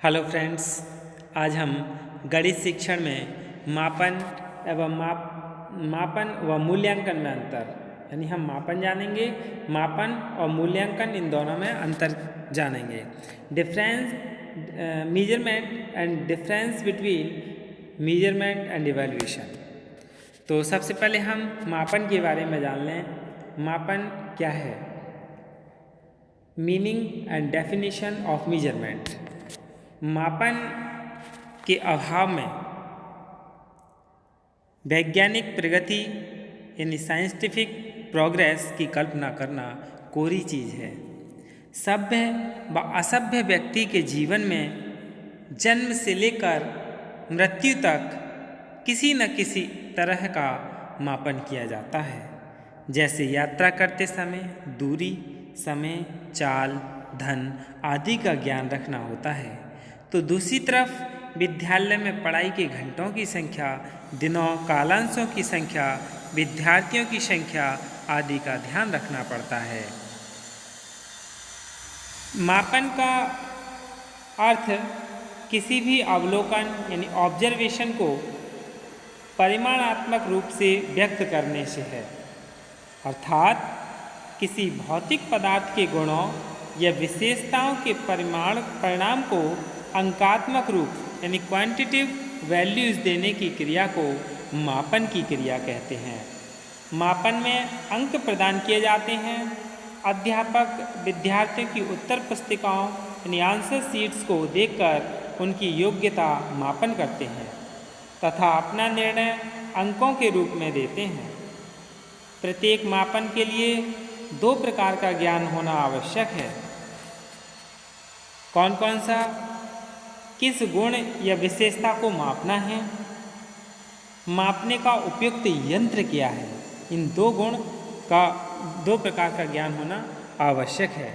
Hello friends, आज हम गणित शिक्षण में मापन व मूल्यांकन में अंतर यानी हम मापन जानेंगे, मापन और मूल्यांकन इन दोनों में अंतर जानेंगे। Difference measurement and difference between measurement and evaluation. तो सबसे पहले हम मापन के बारे में जान लें। मापन क्या है? Meaning and definition of measurement. मापन के अभाव में वैज्ञानिक प्रगति यानी साइंटिफिक प्रोग्रेस की कल्पना करना कोरी चीज़ है। सभ्य व असभ्य व्यक्ति के जीवन में जन्म से लेकर मृत्यु तक किसी न किसी तरह का मापन किया जाता है। जैसे यात्रा करते समय दूरी, समय, चाल, धन आदि का ज्ञान रखना होता है, तो दूसरी तरफ विद्यालय में पढ़ाई के घंटों की संख्या, दिनों, कालांशों की संख्या, विद्यार्थियों की संख्या आदि का ध्यान रखना पड़ता है। मापन का अर्थ किसी भी अवलोकन यानी ऑब्जर्वेशन को परिमाणात्मक रूप से व्यक्त करने से है, अर्थात किसी भौतिक पदार्थ के गुणों या विशेषताओं के परिणाम को अंकात्मक रूप यानी क्वांटिटिव वैल्यूज देने की क्रिया को मापन की क्रिया कहते हैं। मापन में अंक प्रदान किए जाते हैं। अध्यापक विद्यार्थियों की उत्तर पुस्तिकाओं यानी आंसर शीट्स को देखकर उनकी योग्यता मापन करते हैं तथा अपना निर्णय अंकों के रूप में देते हैं। प्रत्येक मापन के लिए दो प्रकार का ज्ञान होना आवश्यक है। कौन कौन सा? किस गुण या विशेषता को मापना है, मापने का उपयुक्त यंत्र क्या है, इन दो प्रकार का ज्ञान होना आवश्यक है।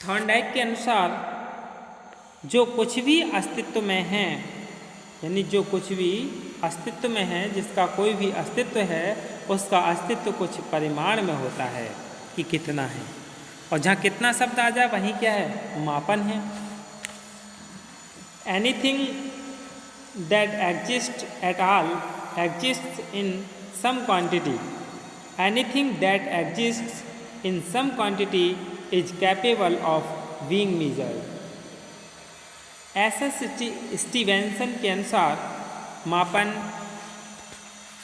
थॉर्नडाइक के अनुसार जो कुछ भी अस्तित्व में है यानी जो कुछ भी अस्तित्व में है, जिसका कोई भी अस्तित्व है, उसका अस्तित्व कुछ परिमाण में होता है कि कितना है, और जहाँ कितना शब्द आ जाए वहीं क्या है? मापन है। Anything that exist at all exist in some quantity. Anything that exist in some quantity is capable of being measured. S Stevenson के अनुसार मापन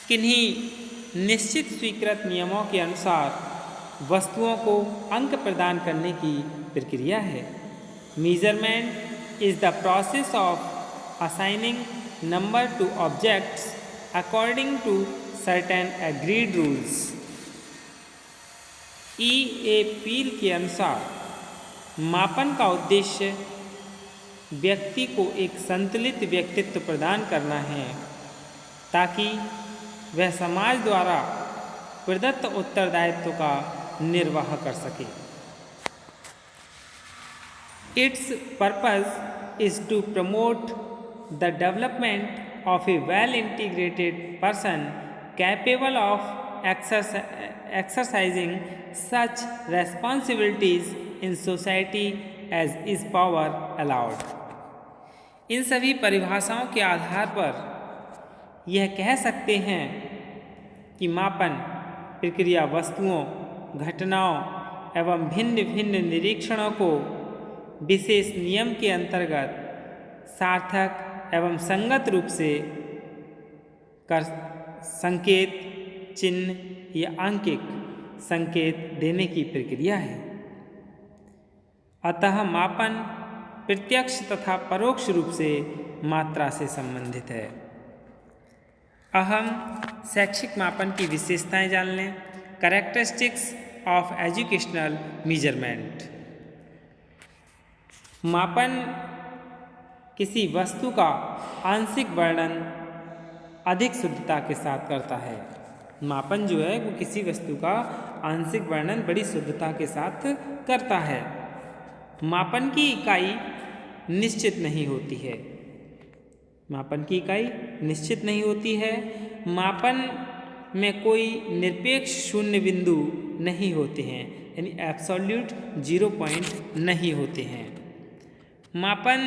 किन्हीं निश्चित स्वीकृत नियमों के अनुसार वस्तुओं को अंक प्रदान करने की प्रक्रिया है। Measurement is the process of assigning number to objects according to certain agreed rules. E.A. Peel के अनुसार मापन का उद्देश्य व्यक्ति को एक संतुलित व्यक्तित्व प्रदान करना है ताकि वह समाज द्वारा प्रदत्त उत्तरदायित्व का निर्वाह कर सके। Its purpose is to promote the development of a well integrated person capable of exercising such responsibilities in society as is power allowed। इन सभी परिभाषाओं के आधार पर यह कह सकते हैं कि मापन प्रक्रिया वस्तुओं, घटनाओं एवं भिन्न भिन्न निरीक्षणों को विशेष नियम के अंतर्गत सार्थक एवं संगत रूप से कर संकेत, चिन्ह या आंकिक संकेत देने की प्रक्रिया है। अतः मापन प्रत्यक्ष तथा परोक्ष रूप से मात्रा से संबंधित है। अहम शैक्षिक मापन की विशेषताएं जान लें। Characteristics of educational measurement. मापन किसी वस्तु का आंशिक वर्णन अधिक शुद्धता के साथ करता है। मापन जो है वो किसी वस्तु का आंशिक वर्णन बड़ी शुद्धता के साथ करता है। मापन की इकाई निश्चित नहीं होती है। मापन की इकाई निश्चित नहीं होती है। मापन में कोई निरपेक्ष शून्य बिंदु नहीं होते हैं यानी एब्सोल्यूट 0 पॉइंट नहीं होते हैं। मापन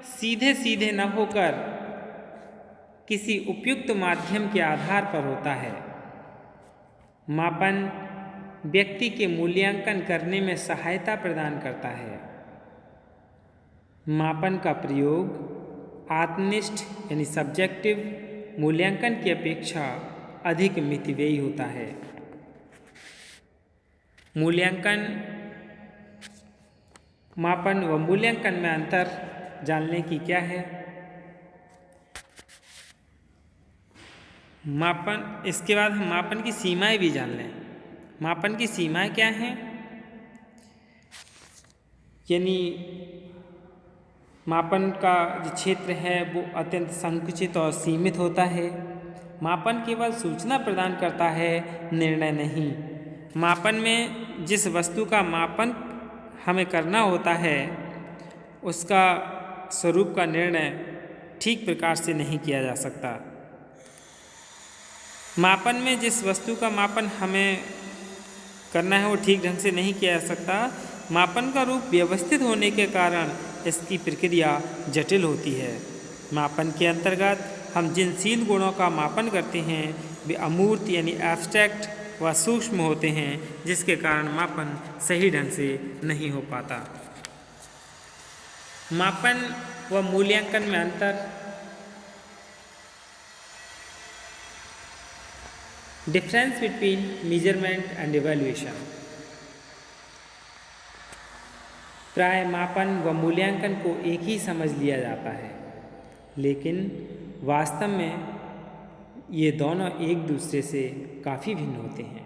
सीधे सीधे न होकर किसी उपयुक्त माध्यम के आधार पर होता है। मापन व्यक्ति के मूल्यांकन करने में सहायता प्रदान करता है। मापन का प्रयोग आत्मनिष्ठ यानी सब्जेक्टिव मूल्यांकन की अपेक्षा अधिक मितव्ययी होता है। मूल्यांकन, मापन व मूल्यांकन में अंतर जानने की क्या है? मापन, इसके बाद हम मापन की सीमाएं भी जान लें। मापन की सीमाएं क्या हैं? यानी मापन का जो क्षेत्र है वो अत्यंत संकुचित और सीमित होता है। मापन केवल सूचना प्रदान करता है, निर्णय नहीं। मापन में जिस वस्तु का मापन हमें करना होता है उसका स्वरूप का निर्णय ठीक प्रकार से नहीं किया जा सकता। मापन में जिस वस्तु का मापन हमें करना है वो ठीक ढंग से नहीं किया जा सकता। मापन का रूप व्यवस्थित होने के कारण इसकी प्रक्रिया जटिल होती है। मापन के अंतर्गत हम जिन शील गुणों का मापन करते हैं वे अमूर्त यानी एब्स्ट्रैक्ट व सूक्ष्म होते हैं, जिसके कारण मापन सही ढंग से नहीं हो पाता। मापन व मूल्यांकन में अंतर। Difference between measurement and evaluation. प्राय मापन व मूल्यांकन को एक ही समझ लिया जाता है, लेकिन वास्तव में ये दोनों एक दूसरे से काफ़ी भिन्न होते हैं।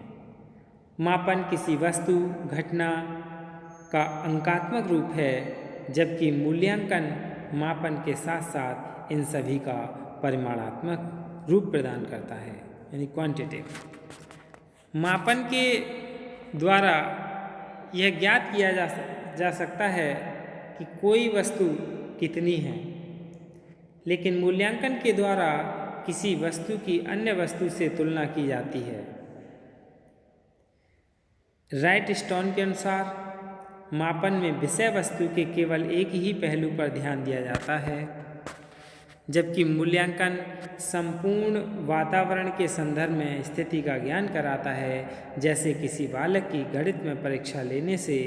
मापन किसी वस्तु, घटना का अंकात्मक रूप है, जबकि मूल्यांकन मापन के साथ साथ इन सभी का परिमाणात्मक रूप प्रदान करता है, यानी क्वांटिटेटिव। मापन के द्वारा यह ज्ञात किया जा सकता है कि कोई वस्तु कितनी है, लेकिन मूल्यांकन के द्वारा किसी वस्तु की अन्य वस्तु से तुलना की जाती है। राइट स्टोन के अनुसार मापन में विषय वस्तु के केवल एक ही पहलू पर ध्यान दिया जाता है, जबकि मूल्यांकन संपूर्ण वातावरण के संदर्भ में स्थिति का ज्ञान कराता है। जैसे किसी बालक की गणित में परीक्षा लेने से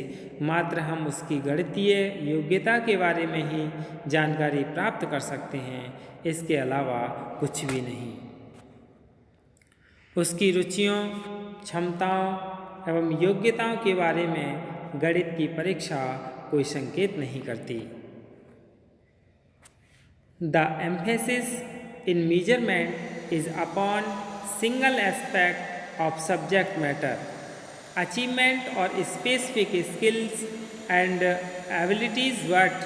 मात्र हम उसकी गणितीय योग्यता के बारे में ही जानकारी प्राप्त कर सकते हैं, इसके अलावा कुछ भी नहीं। उसकी रुचियों, क्षमताओं एवं योग्यताओं के बारे में गणित की परीक्षा कोई संकेत नहीं करती। The emphasis in measurement is upon single aspect of subject matter, achievement or specific skills and abilities, but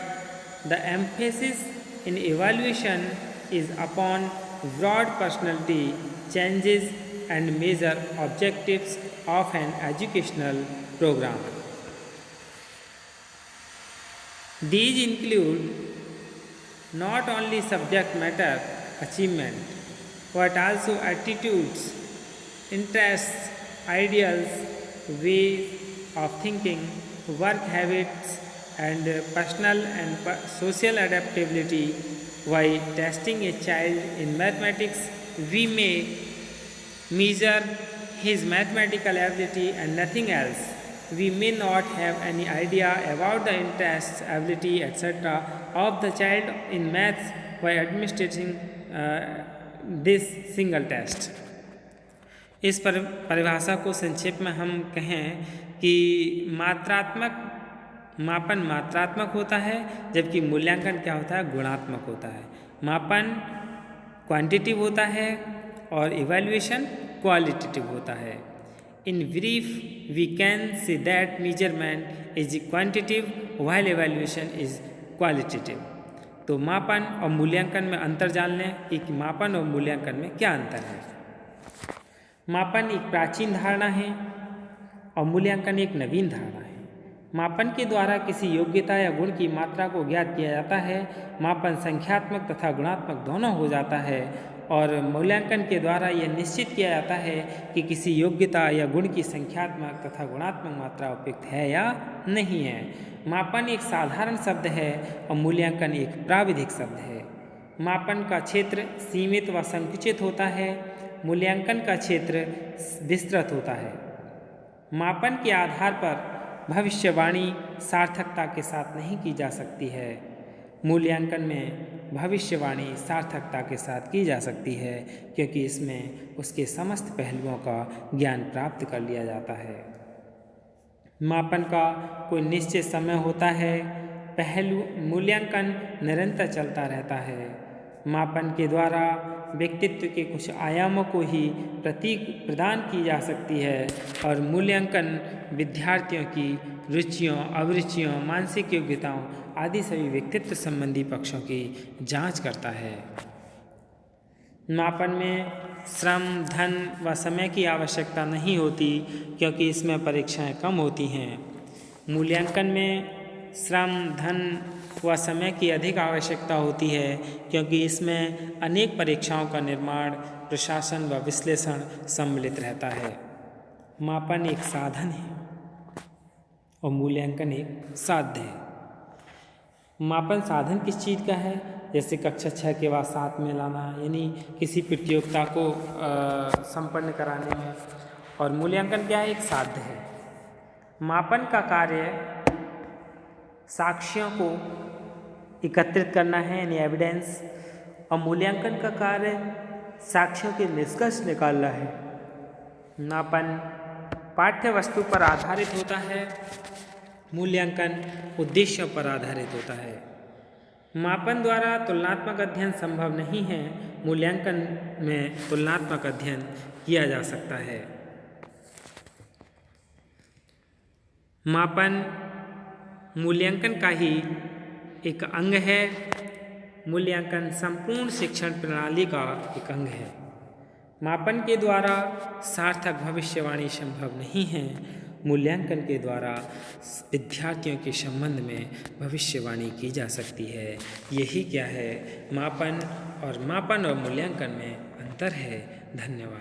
the emphasis in evaluation is upon broad personality changes and major objectives of an educational program. These include not only subject matter achievement, but also attitudes, interests, ideals, ways of thinking, work habits, and personal and social adaptability. While testing a child in mathematics, we may measure his mathematical ability and nothing else. We may not have any idea about the interests, ability, etc. of the child in maths by administering this single test. इस परिभाषा को संक्षेप में हम कहें कि मापन मात्रात्मक होता है, जबकि मूल्यांकन क्या होता है? गुणात्मक होता है। मापन क्वांटिटिव होता है और इवैल्यूएशन क्वालिटेटिव होता है। In brief, we can say that measurement is quantitative while evaluation is qualitative. तो मापन और मूल्यांकन में अंतर जान लें कि मापन और मूल्यांकन में क्या अंतर है। मापन एक प्राचीन धारणा है और मूल्यांकन एक नवीन धारणा है। मापन के द्वारा किसी योग्यता या गुण की मात्रा को ज्ञात किया जाता है। मापन संख्यात्मक तथा गुणात्मक दोनों हो जाता है और मूल्यांकन के द्वारा यह निश्चित किया जाता है कि किसी योग्यता या गुण की संख्यात्मक तथा गुणात्मक मात्रा उपयुक्त है या नहीं है। मापन एक साधारण शब्द है और मूल्यांकन एक प्राविधिक शब्द है। मापन का क्षेत्र सीमित व संकुचित होता है, मूल्यांकन का क्षेत्र विस्तृत होता है। मापन के आधार पर भविष्यवाणी सार्थकता के साथ नहीं की जा सकती है। मूल्यांकन में भविष्यवाणी सार्थकता के साथ की जा सकती है, क्योंकि इसमें उसके समस्त पहलुओं का ज्ञान प्राप्त कर लिया जाता है। मापन का कोई निश्चित समय होता है। मूल्यांकन निरंतर चलता रहता है। मापन के द्वारा व्यक्तित्व के कुछ आयामों को ही प्रतीक प्रदान की जा सकती है और मूल्यांकन विद्यार्थियों की रुचियों, अभिरुचियों, मानसिक योग्यताओं आदि सभी व्यक्तित्व संबंधी पक्षों की जांच करता है। मापन में श्रम, धन व समय की आवश्यकता नहीं होती, क्योंकि इसमें परीक्षाएं कम होती हैं। मूल्यांकन में श्रम, धन व समय की अधिक आवश्यकता होती है, क्योंकि इसमें अनेक परीक्षाओं का निर्माण, प्रशासन व विश्लेषण सम्मिलित रहता है। मापन एक साधन है और मूल्यांकन एक साध्य है। मापन साधन किस चीज़ का है? जैसे कक्षा 6 के बाद 7 में लाना, यानी किसी प्रतियोगिता को संपन्न कराने में। और मूल्यांकन क्या है? एक साध्य है। मापन का कार्य साक्ष्यों को एकत्रित करना है, यानी एविडेंस, और मूल्यांकन का कार्य साक्ष्यों के निष्कर्ष निकालना है। मापन पाठ्य वस्तु पर आधारित होता है, मूल्यांकन उद्देश्यों पर आधारित होता है। मापन द्वारा तुलनात्मक अध्ययन संभव नहीं है, मूल्यांकन में तुलनात्मक अध्ययन किया जा सकता है। मापन मूल्यांकन का ही एक अंग है। मूल्यांकन संपूर्ण शिक्षण प्रणाली का एक अंग है। मापन के द्वारा सार्थक भविष्यवाणी संभव नहीं है, मूल्यांकन के द्वारा विद्यार्थियों के संबंध में भविष्यवाणी की जा सकती है। यही क्या है? मापन और मूल्यांकन में अंतर है। धन्यवाद।